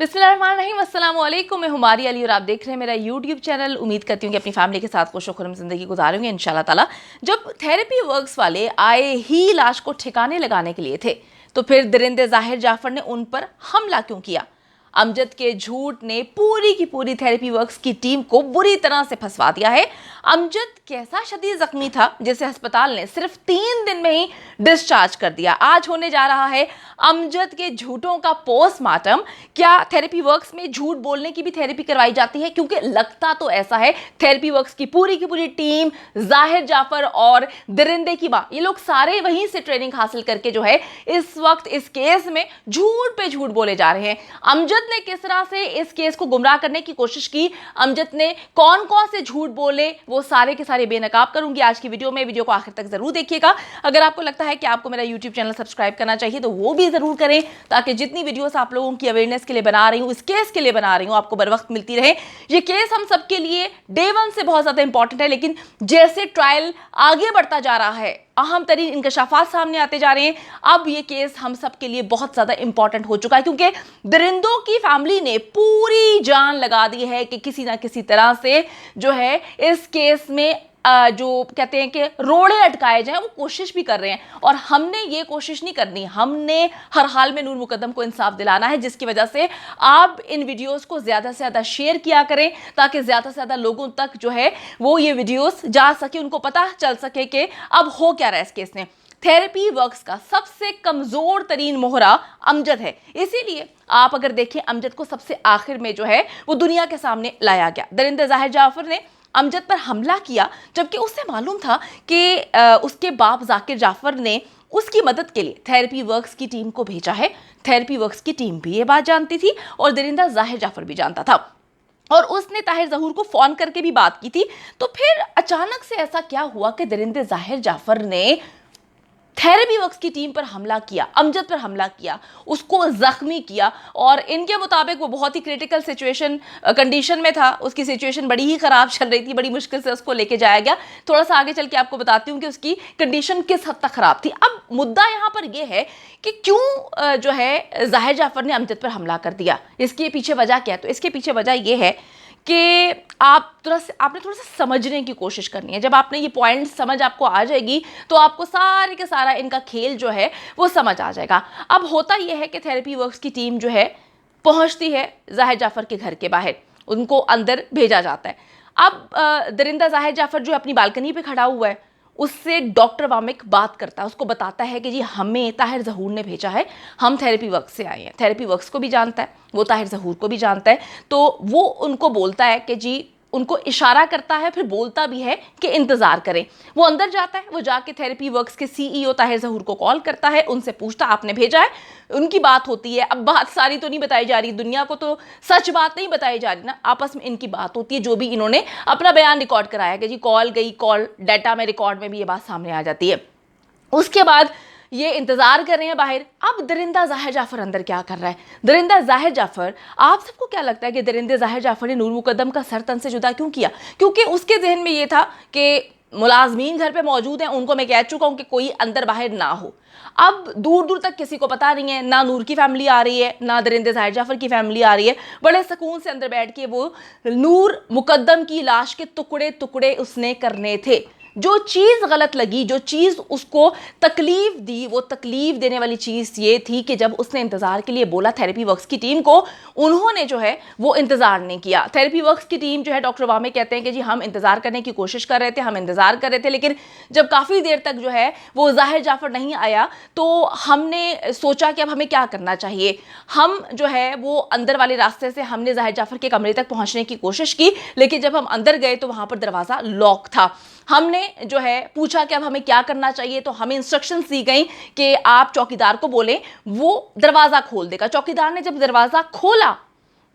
बिस्मिल्लाहिर्रहमानिर्रहीम, अस्सलाम वालेकुम। मैं हुमारी अली और आप देख रहे हैं मेरा यूट्यूब चैनल। उम्मीद करती हूँ कि अपनी फैमिली के साथ खुश खुरम ज़िंदगी गुजारेंगे इंशाल्लाह ताला। जब थेरेपी वर्क्स वाले आए ही लाश को ठिकाने लगाने के लिए थे, तो फिर दरिंदे ज़ाहिर जाफर ने उन पर हमला क्यों किया? अमजद के झूठ ने पूरी की पूरी थेरेपी वर्क्स की टीम को बुरी तरह से फंसवा दिया है। अमजद कैसा शदीद जख्मी था जिसे अस्पताल ने सिर्फ 3 दिन में ही डिस्चार्ज कर दिया। आज होने जा रहा है अमजद के झूठों का पोस्टमार्टम। क्या थेरेपी वर्क्स में झूठ बोलने की भी थेरेपी करवाई जाती है? क्योंकि लगता तो ऐसा है थेरेपी वर्क्स की पूरी टीम, जाहिर जाफर और दरिंदे की मां, ये लोग सारे वहीं से ट्रेनिंग हासिल करके जो है इस वक्त इस केस में झूठ पे झूठ बोले जा रहे हैं। अमजद ने किस तरह से इस केस को गुमराह करने की कोशिश की, अमजद ने कौन कौन से झूठ बोले, वो सारे के सारे बेनकाब करूंगी आज की वीडियो में। वीडियो को आखिर तक जरूर देखिएगा। अगर आपको लगता है कि आपको मेरा यूट्यूब चैनल सब्सक्राइब करना चाहिए तो वो भी जरूर करें, ताकि जितनी वीडियोस आप लोगों की अवेयरनेस के लिए बना रही हूँ, इस केस के लिए बना रही हूँ, आपको बर वक्त मिलती रहे। ये केस हम सबके लिए डे 1 से बहुत ज्यादा इंपॉर्टेंट है, लेकिन जैसे ट्रायल आगे बढ़ता जा रहा है, अहम तरीन इंकशाफात सामने आते जा रहे हैं, अब ये केस हम सब के लिए बहुत ज्यादा इंपॉर्टेंट हो चुका है। क्योंकि दरिंदों की फैमिली ने पूरी जान लगा दी है कि किसी ना किसी तरह से जो है इस केस में जो कहते हैं कि रोड़े अटकाए जाएं, वो कोशिश भी कर रहे हैं। और हमने ये कोशिश नहीं करनी, हमने हर हाल में नूर मुकद्दम को इंसाफ दिलाना है, जिसकी वजह से आप इन वीडियोस को ज्यादा से ज्यादा शेयर किया करें, ताकि ज्यादा से ज्यादा लोगों तक जो है वो ये वीडियोस जा सके, उनको पता चल सके कि अब हो क्या रहा है इस केस में। थेरेपी वर्क्स का सबसे कमजोर तरीन मोहरा अमजद है, इसीलिए आप अगर देखें अमजद को सबसे आखिर में जो है वो दुनिया के सामने लाया गया। दरिंदे ज़ाहिर जाफर ने अमजद पर हमला किया, जबकि उससे मालूम था कि उसके बाप जाकिर जाफर ने उसकी मदद के लिए थेरेपी वर्क्स की टीम को भेजा है। थेरेपी वर्क्स की टीम भी ये बात जानती थी और दरिंदा ज़ाहिर जाफर भी जानता था, और उसने ताहिर ज़हूर को फोन करके भी बात की थी। तो फिर अचानक से ऐसा क्या हुआ कि दरिंदे ज़ाहिर जाफर ने थेरेपी वर्क्स की टीम पर हमला किया, अमजद पर हमला किया, उसको जख्मी किया। और इनके मुताबिक वो बहुत ही क्रिटिकल सिचुएशन कंडीशन में था, उसकी सिचुएशन बड़ी ही ख़राब चल रही थी, बड़ी मुश्किल से उसको लेके जाया गया। थोड़ा सा आगे चल के आपको बताती हूँ कि उसकी कंडीशन किस हद तक ख़राब थी। अब मुद्दा यहाँ पर यह है कि क्यों जो है ज़ाहिर जाफर ने अमजद पर हमला कर दिया, इसके पीछे वजह क्या है? तो इसके पीछे वजह यह है कि आपने थोड़ा सा समझने की कोशिश करनी है। जब आपने ये पॉइंट समझ आपको आ जाएगी तो आपको सारे के सारा इनका खेल जो है वो समझ आ जाएगा। अब होता यह है कि थेरेपी वर्क्स की टीम जो है पहुंचती है ज़ाहिर जाफर के घर के बाहर, उनको अंदर भेजा जाता है। अब दरिंदा ज़ाहिर जाफर जो अपनी बालकनी पे खड़ा हुआ है, उससे डॉक्टर वामिक बात करता है, उसको बताता है कि जी हमें ताहिर ज़हूर ने भेजा है, हम थेरेपी वर्क्स से आए हैं। थेरेपी वर्क्स को भी जानता है, वो ताहिर ज़हूर को भी जानता है। तो वो उनको बोलता है कि जी, उनको इशारा करता है, फिर बोलता भी है कि इंतज़ार करें। वो अंदर जाता है, वो जाके थेरेपी वर्क्स के सीईओ ताहिर ज़हूर को कॉल करता है, उनसे पूछता आपने भेजा है। उनकी बात होती है। अब बात सारी तो नहीं बताई जा रही, दुनिया को तो सच बात नहीं बताई जा रही ना, आपस में इनकी बात होती है, जो भी इन्होंने अपना बयान रिकॉर्ड कराया कि जी कॉल गई, कॉल डाटा में रिकॉर्ड में भी ये बात सामने आ जाती है। उसके बाद ये इंतजार कर रहे हैं बाहर। अब दरिंदा ज़ाहिर जाफर अंदर क्या कर रहा है? दरिंदा ज़ाहिर जाफर, आप सबको क्या लगता है कि दरिंदे ज़ाहिर जाफर ने नूर मुकद्दम का सर तन से जुदा क्यों किया? क्योंकि उसके जहन में ये था कि मुलाजमीन घर पे मौजूद हैं, उनको मैं कह चुका हूं कि कोई अंदर बाहर ना हो। अब दूर दूर तक किसी को पता नहीं है, ना नूर की फैमिली आ रही है, ना दरिंदे ज़ाहिर जाफर की फैमिली आ रही है। बड़े सुकून से अंदर बैठ के वो नूर मुकद्दम की लाश के टुकड़े टुकड़े उसने करने थे। जो चीज़ गलत लगी, जो चीज़ उसको तकलीफ दी, वो तकलीफ देने वाली चीज़ ये थी कि जब उसने इंतज़ार के लिए बोला थेरेपी वर्क्स की टीम को, उन्होंने जो है वो इंतज़ार नहीं किया। थेरेपी वर्क्स की टीम जो है, डॉक्टर वामे कहते हैं कि जी हम इंतज़ार करने की कोशिश कर रहे थे, हम इंतज़ार कर रहे थे, लेकिन जब काफ़ी देर तक जो है वो ज़ाहिर जाफर नहीं आया तो हमने सोचा कि अब हमें क्या करना चाहिए। हम जो है वो अंदर वाले रास्ते से हमने ज़ाहिर जाफर के कमरे तक पहुँचने की कोशिश की, लेकिन जब हम अंदर गए तो वहाँ पर दरवाज़ा लॉक था। हमने जो है पूछा कि अब हमें क्या करना चाहिए, तो हमें इंस्ट्रक्शंस दी गई कि आप चौकीदार को बोलें, वो दरवाज़ा खोल देगा। चौकीदार ने जब दरवाज़ा खोला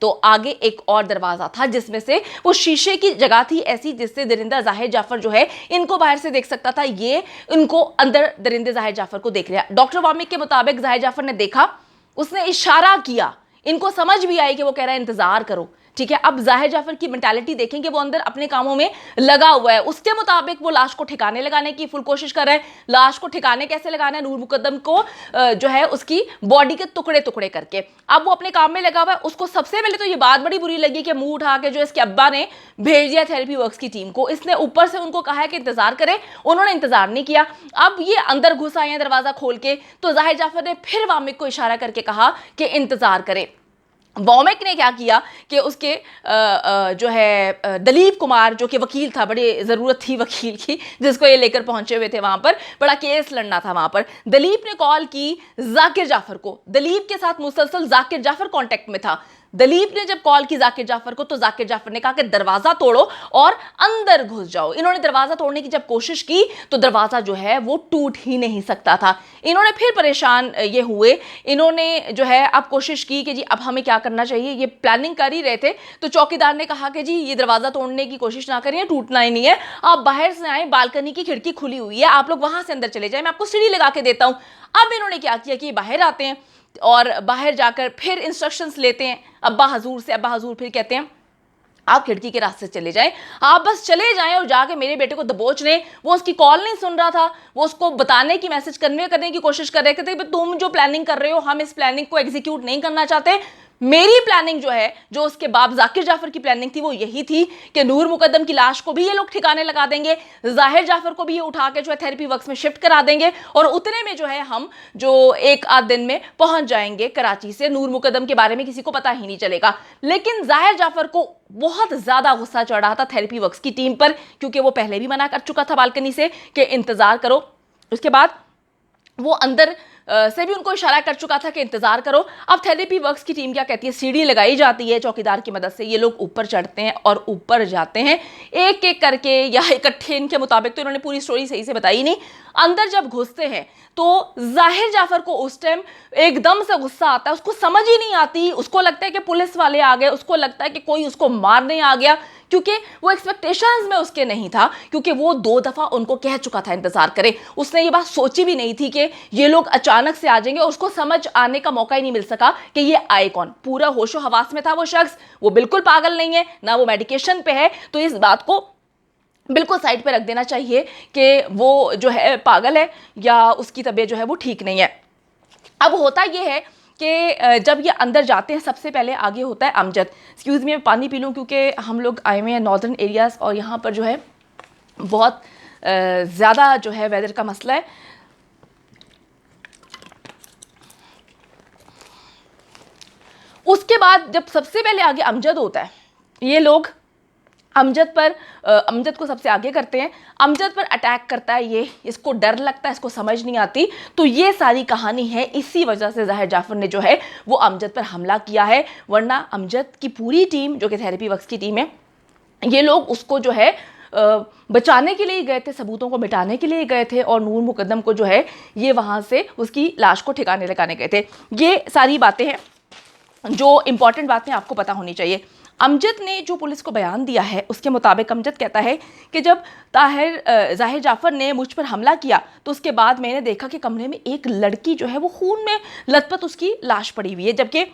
तो आगे एक और दरवाज़ा था, जिसमें से वो शीशे की जगह थी ऐसी जिससे दरिंदा ज़ाहिर जाफर जो है इनको बाहर से देख सकता था, ये इनको अंदर दरिंदे ज़ाहिर जाफर को देख लिया। डॉक्टर वामिक के मुताबिक ज़ाहिर जाफर ने देखा, उसने इशारा किया, इनको समझ भी आई कि वो कह रहा है इंतजार करो, ठीक है। अब जाहिर जाफर की मेंटालिटी देखेंगे, वो अंदर अपने कामों में लगा हुआ है, उसके मुताबिक वो लाश को ठिकाने लगाने की फुल कोशिश कर रहा है। लाश को ठिकाने कैसे लगाना है? नूर मुकद्दम को जो है उसकी बॉडी के टुकड़े टुकड़े करके। अब वो अपने काम में लगा हुआ है। उसको सबसे पहले तो ये बात बड़ी बुरी लगी कि मुंह उठा के जो इसके अब्बा ने भेज दिया थेरेपी वर्क्स की टीम को। इसने ऊपर से उनको कहा है कि इंतजार करें, उन्होंने इंतजार नहीं किया। अब ये अंदर घुस आए हैं दरवाजा खोल के, तो जाहिर जाफर ने फिर वामिक को इशारा करके कहा कि इंतजार करें। वॉमिक ने क्या किया कि उसके जो है दलीप कुमार, जो कि वकील था, बड़ी ज़रूरत थी वकील की जिसको ये लेकर पहुंचे हुए थे, वहां पर बड़ा केस लड़ना था वहां पर। दलीप ने कॉल की जाकिर जाफर को। दलीप के साथ मुसलसल जाकिर जाफर कांटेक्ट में था। दलीप ने जब कॉल की जाकिर जाफर को, तो जाकिर जाफर ने कहा कि दरवाजा तोड़ो और अंदर घुस जाओ। इन्होंने दरवाजा तोड़ने की जब कोशिश की तो दरवाजा जो है वो टूट ही नहीं सकता था। इन्होंने फिर परेशान ये हुए, इन्होंने जो है अब कोशिश की कि जी अब हमें क्या करना चाहिए। ये प्लानिंग कर ही रहे थे, तो चौकीदार ने कहा कि जी ये दरवाजा तोड़ने की कोशिश ना करिए, टूटना ही नहीं है, आप बाहर से आए, बालकनी की खिड़की खुली हुई है, आप लोग वहां से अंदर चले जाए, मैं आपको सीढ़ी लगा के देता हूं। अब इन्होंने क्या किया कि बाहर आते हैं और बाहर जाकर फिर इंस्ट्रक्शंस लेते हैं अब्बा हजूर से। अब्बा हजूर फिर कहते हैं आप खिड़की के रास्ते से चले जाएं, आप बस चले जाएं और जाके मेरे बेटे को दबोच लें। वो उसकी कॉल नहीं सुन रहा था, वो उसको बताने की, मैसेज करने की कोशिश कर रहे थे कि तुम जो प्लानिंग कर रहे हो, हम इस प्लानिंग को एग्जीक्यूट नहीं करना चाहते। मेरी प्लानिंग जो है, जो उसके बाप जाकिर जाफर की प्लानिंग थी, वो यही थी कि नूर मुकद्दम की लाश को भी ये लोग ठिकाने लगा देंगे, जाहिर जाफर को भी ये उठा के जो है थेरेपी वर्क्स में शिफ्ट करा देंगे, और उतने में जो है हम जो एक आध दिन में पहुंच जाएंगे कराची से। नूर मुकद्दम के बारे में किसी को पता ही नहीं चलेगा। लेकिन जाहिर जाफर को बहुत ज्यादा गुस्सा चढ़ रहा था थेरेपी वर्क्स की टीम पर, क्योंकि वो पहले भी मना कर चुका था बालकनी से कि इंतजार करो। उसके बाद वो अंदर से भी उनको इशारा कर चुका था कि इंतजार करो। अब थेरेपी वर्क्स की टीम क्या कहती है, सीढ़ी लगाई जाती है चौकीदार की मदद से, ये लोग ऊपर चढ़ते हैं और ऊपर जाते हैं एक एक करके या इकट्ठे, इनके मुताबिक तो इन्होंने पूरी स्टोरी सही से बताई नहीं। अंदर जब घुसते हैं तो जाहिर जाफर को उस टाइम एकदम से गुस्सा आता है, उसको समझ ही नहीं आती, उसको लगता है कि पुलिस वाले आ गए, उसको लगता है कि कोई उसको मारने आ गया, क्योंकि वो एक्सपेक्टेशंस में उसके नहीं था, क्योंकि वो 2 दफा उनको कह चुका था इंतजार करें। उसने ये बात सोची भी नहीं थी कि ये लोग अचानक से आ जाएंगे, और उसको समझ आने का मौका ही नहीं मिल सका कि ये आए कौन। पूरा होशो हवास में था वो शख्स, वो बिल्कुल पागल नहीं है, ना वो मेडिकेशन पे है, तो इस बात को बिल्कुल साइड पे रख देना चाहिए कि वो जो है पागल है या उसकी तबीयत जो है वो ठीक नहीं है। अब होता ये है कि जब ये अंदर जाते हैं, सबसे पहले आगे होता है अमजद। एक्सक्यूज़ मी, मैं पानी पी लूँ क्योंकि हम लोग आए हुए हैं नॉर्दर्न एरियाज़ और यहाँ पर जो है बहुत ज़्यादा जो है वेदर का मसला है। उसके बाद जब सबसे पहले आगे अमजद होता है, ये लोग अमजद को सबसे आगे करते हैं। अमजद पर अटैक करता है ये, इसको डर लगता है, इसको समझ नहीं आती। तो ये सारी कहानी है, इसी वजह से जाहिर जाफर ने जो है वो अमजद पर हमला किया है। वरना अमजद की पूरी टीम, जो कि थेरेपी वर्क्स की टीम है, ये लोग उसको जो है बचाने के लिए गए थे, सबूतों को मिटाने के लिए गए थे, और नूर मुकद्दम को जो है ये वहाँ से उसकी लाश को ठिकाने लगाने गए थे। ये सारी बातें हैं जो इंपॉर्टेंट बातें आपको पता होनी चाहिए। अमजद ने जो पुलिस को बयान दिया है उसके मुताबिक अमजद कहता है कि जब जाहिर जाफर ने मुझ पर हमला किया तो उसके बाद मैंने देखा कि कमरे में एक लड़की जो है वो खून में लथपथ उसकी लाश पड़ी हुई है। जबकि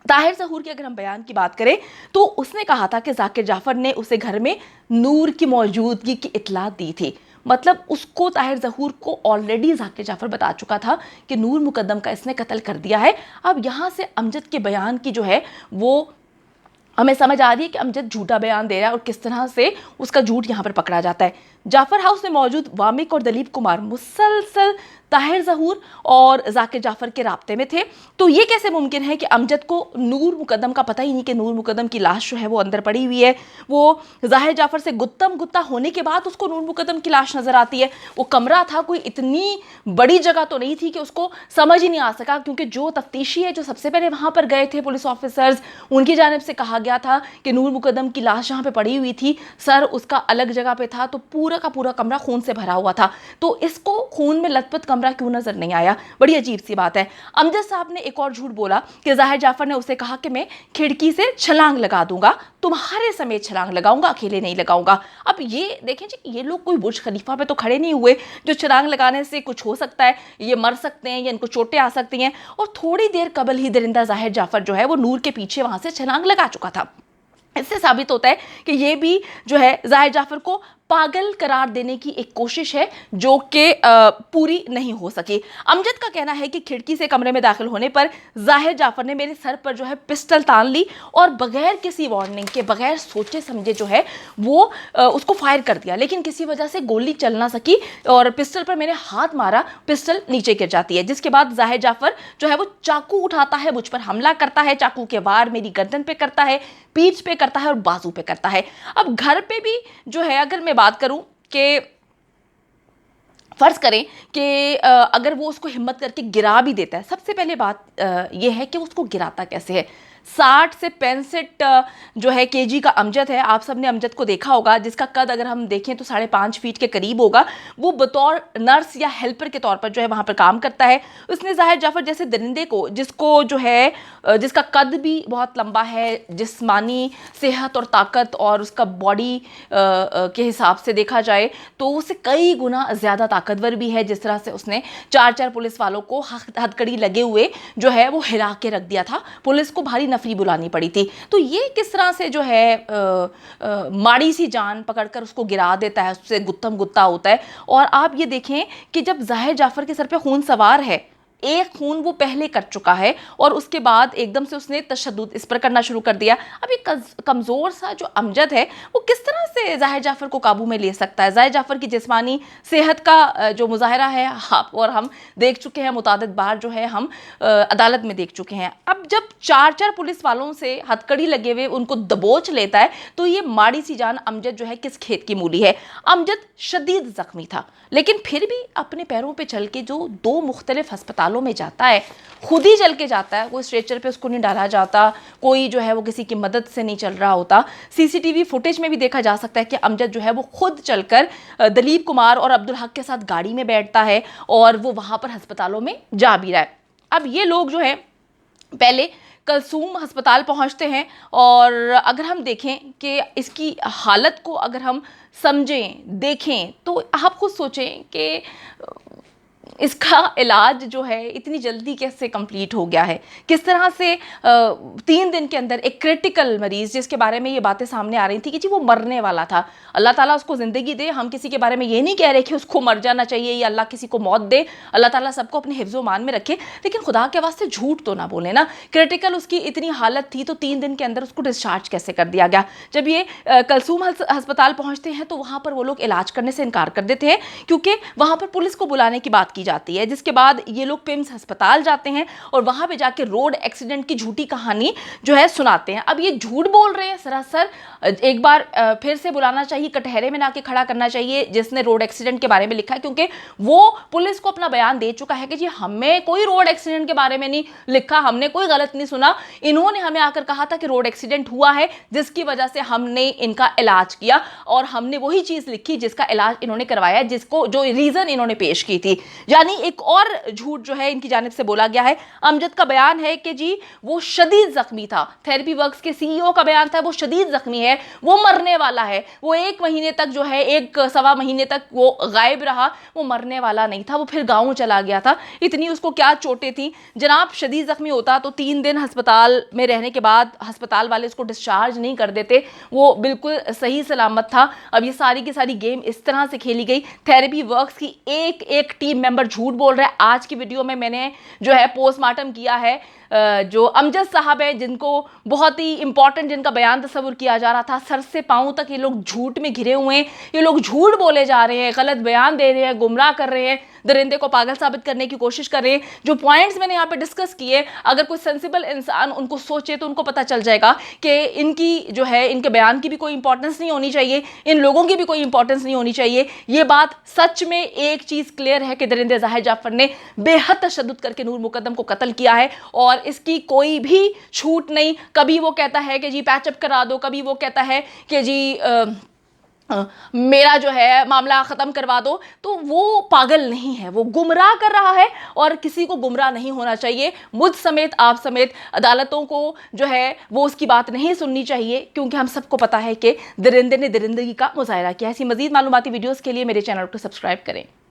ताहिर ज़हूर की अगर हम बयान की बात करें तो उसने कहा था कि जाकिर जाफर ने उसे घर में नूर की मौजूदगी की इत्तला दी थी। मतलब उसको, ताहिर ज़हूर को ऑलरेडी जाकिर जाफर बता चुका था कि नूर मुकद्दम का इसने कत्ल कर दिया है। अब यहाँ से अमजद के बयान की जो है वो हमें समझ आ रही है कि अमजद झूठा बयान दे रहा है और किस तरह से उसका झूठ यहाँ पर पकड़ा जाता है। जाफर हाउस में मौजूद वामिक और दलीप कुमार मुसलसल ताहिर ज़हूर और जाकिर जाफर के राब्ते में थे। तो ये कैसे मुमकिन है कि अमजद को नूर मुकद्दम का पता ही नहीं कि नूर मुकद्दम की लाश जो है वो अंदर पड़ी हुई है। वो जाहिर जाफर से गुत्तम गुत्ता होने के बाद उसको नूर मुकद्दम की लाश नजर आती है। वो कमरा था, कोई इतनी बड़ी जगह तो नहीं थी कि उसको समझ ही नहीं आ सका, क्योंकि जो तफ्तीशी है, जो सबसे पहले वहाँ पर गए थे पुलिस ऑफिसर्स, उनकी जानिब से कहा गया था कि नूर मुकद्दम की लाश जहाँ पर पड़ी हुई थी, सर उसका अलग जगह पर था, तो पूरा पूरा का पूरा कमरा खून से भरा हुआ था, तो इसको खून में लथपथ कमरा क्यों नजर नहीं आया? बड़ी अजीब सी बात है। अमजद साहब ने एक और झूठ बोला कि जाहिर जाफर ने उसे कहा कि मैं खिड़की से छलांग लगा दूंगा, तुम्हारे समेत छलांग लगाऊंगा, अकेले नहीं लगाऊंगा। अब ये देखें जी, ये लोग कोई बुर्ज खलीफा पे तो खड़े नहीं हुए जो छलांग लगाने से कुछ हो सकता है, ये मर सकते हैं या इनको चोटें आ सकती हैं। और थोड़ी देर कबल ही दरिंदा जाहिर जाफर जो है वो नूर के पीछे वहां से छलांग लगा चुका था। इससे साबित होता है कि ये भी जो है जाहिर जाफर को पागल करार देने की एक कोशिश है जो कि पूरी नहीं हो सकी। अमजद का कहना है कि खिड़की से कमरे में दाखिल होने पर जाहिर जाफर ने मेरे सर पर जो है पिस्टल तान ली और बगैर किसी वार्निंग के, बगैर सोचे समझे जो है वो उसको फायर कर दिया, लेकिन किसी वजह से गोली चल ना सकी और पिस्टल पर मैंने हाथ मारा, पिस्टल नीचे गिर जाती है। जिसके बाद जाहिर जाफर जो है वो चाकू उठाता है, मुझ पर हमला करता है, चाकू के वार मेरी गर्दन पे करता है, पीठ पे करता है और बाजू पे करता है। अब घर पे भी जो है, अगर मैं बात करूं कि फर्ज करें कि अगर वो उसको हिम्मत करके गिरा भी देता है, सबसे पहले बात ये है कि उसको गिराता कैसे है। 60 से 65 जो है केजी का अमजद है, आप सबने अमजद को देखा होगा, जिसका कद अगर हम देखें तो 5.5 फीट के करीब होगा। वो बतौर नर्स या हेल्पर के तौर पर जो है वहाँ पर काम करता है। उसने जाहिर जाफर जैसे दरिंदे को, जिसको जो है जिसका कद भी बहुत लंबा है, जिस्मानी सेहत और ताकत और उसका बॉडी के हिसाब से देखा जाए तो उससे कई गुना ज़्यादा ताकतवर भी है। जिस तरह से उसने 4 पुलिस वालों को हथकड़ी लगे हुए जो है वो हिला के रख दिया था, पुलिस को भारी नफरी बुलानी पड़ी थी। तो ये किस तरह से जो है माड़ी सी जान पकड़कर उसको गिरा देता है, उससे गुत्थम गुत्ता होता है। और आप ये देखें कि जब जाहिर जाफर के सर पे खून सवार है, एक खून वो पहले कर चुका है और उसके बाद एकदम से उसने तशद्दुद इस पर करना शुरू कर दिया। अब ये कमज़ोर सा जो अमजद है वो किस तरह से जाहिर जाफर को काबू में ले सकता है? जाहिर जाफर की जिस्मानी सेहत का जो मुजाहरा है आप और हम देख चुके हैं, मुतादिद बार जो है हम अदालत में देख चुके हैं। अब जब 4 पुलिस वालों से हथकड़ी लगे हुए उनको दबोच लेता है तो ये माड़ी सी जान अमजद जो है किस खेत की मूली है। अमजद शदीद जख्मी था, लेकिन फिर भी अपने पैरों पे चल के जो 2 मुख्तलिफ अस्पतालों में जाता है, खुद ही चल के जाता है, कोई स्ट्रेचर पे उसको नहीं डाला जाता, कोई जो है वो किसी की मदद से नहीं चल रहा होता। सीसीटीवी फुटेज में भी देखा जा सकता है कि अमजद जो है वो खुद चलकर दलीप कुमार और अब्दुल हक के साथ गाड़ी में बैठता है और वो वहाँ पर अस्पतालों में जा भी रहा है। अब ये लोग जो है पहले कलसूम अस्पताल पहुंचते हैं और अगर हम देखें कि इसकी हालत को अगर हम समझें, देखें, तो आप खुद सोचें कि इसका इलाज जो है इतनी जल्दी कैसे कंप्लीट हो गया है, किस तरह से 3 दिन के अंदर एक क्रिटिकल मरीज जिसके बारे में ये बातें सामने आ रही थी कि जी वो मरने वाला था, अल्लाह ताला उसको ज़िंदगी दे, हम किसी के बारे में ये नहीं कह रहे कि उसको मर जाना चाहिए या अल्लाह किसी को मौत दे, अल्लाह ताला सबको अपने हिफ्ज़ मान में रखे, लेकिन खुदा के वास्ते झूठ तो ना बोले ना। क्रिटिकल उसकी इतनी हालत थी तो 3 दिन के अंदर उसको डिस्चार्ज कैसे कर दिया गया? जब ये कलसूम अस्पताल पहुँचते हैं तो वहाँ पर वो लोग इलाज करने से इनकार कर देते हैं क्योंकि वहाँ पर पुलिस को बुलाने की बात की जाती है। जिसके बाद ये लोग पिम्स अस्पताल जाते हैं और वहां पे जाके रोड एक्सीडेंट की झूठी कहानी जो है सुनाते हैं। अब ये झूठ बोल रहे हैं सरासर, एक बार फिर से बुलाना चाहिए, कटहरे में लाके खड़ा करना चाहिए जिसने रोड एक्सीडेंट के बारे में लिखा है, क्योंकि वो पुलिस को अपना बयान दे चुका है कि जी हमें कोई रोड एक्सीडेंट के बारे में नहीं लिखा, हमने कोई गलत नहीं सुना, इन्होंने हमें आकर कहा था कि रोड एक्सीडेंट हुआ है जिसकी वजह से हमने इनका इलाज किया और हमने वही चीज लिखी जिसका इलाज इन्होंने करवाया, जिसको जो रीजन इन्होंने पेश की थी। यानी एक और झूठ जो है इनकी जानिब से बोला गया है। अमजद का बयान है कि जी वो शदीद जख्मी था, थेरेपी वर्क्स के सीईओ का बयान था वो शदीद जख्मी है, वो मरने वाला है, वो 1 महीने तक जो है 1 सवा महीने तक वो गायब रहा, वो मरने वाला नहीं था, वो फिर गाँव चला गया था। इतनी उसको क्या चोटें थी जनाब, शदीद जख्मी होता तो 3 दिन अस्पताल में रहने के बाद अस्पताल वाले उसको डिस्चार्ज नहीं कर देते, वो बिल्कुल सही सलामत था। अब ये सारी की सारी गेम इस तरह से खेली गई। थेरेपी वर्क्स की एक टीम मेंबर झूठ बोल रहा है। आज की वीडियो में मैंने जो है पोस्टमार्टम किया है, जो अमजद साहब है जिनको बहुत ही इंपॉर्टेंट जिनका बयान तस्वुर किया जा रहा था, सर से पांव तक ये लोग झूठ में घिरे हुए हैं, ये लोग झूठ बोले जा रहे हैं, गलत बयान दे रहे हैं, गुमराह कर रहे हैं, दरिंदे को पागल साबित करने की कोशिश कर रहे हैं। जो पॉइंट्स मैंने यहाँ पे डिस्कस किए, अगर कोई सेंसिबल इंसान उनको सोचे तो उनको पता चल जाएगा कि इनकी जो है इनके बयान की भी कोई इंपॉर्टेंस नहीं होनी चाहिए, इन लोगों की भी कोई इंपॉर्टेंस नहीं होनी चाहिए। ये बात सच में एक चीज क्लियर है कि दरिंदे जाहिर जाफर ने बेहद तशद्दुद करके नूर मुकद्दम को कत्ल किया है और इसकी कोई भी छूट नहीं। कभी वो कहता है कि जी पैचअप करा दो, कभी वो कहता है कि जी मेरा जो है मामला ख़त्म करवा दो, तो वो पागल नहीं है, वो गुमराह कर रहा है और किसी को गुमराह नहीं होना चाहिए। मुझ समेत, आप समेत अदालतों को जो है वो उसकी बात नहीं सुननी चाहिए, क्योंकि हम सबको पता है कि दरिंदे ने दरिंदगी का मुजाहरा किया है। ऐसी मज़ीद मालूमाती वीडियोज़ के लिए मेरे चैनल को सब्सक्राइब करें।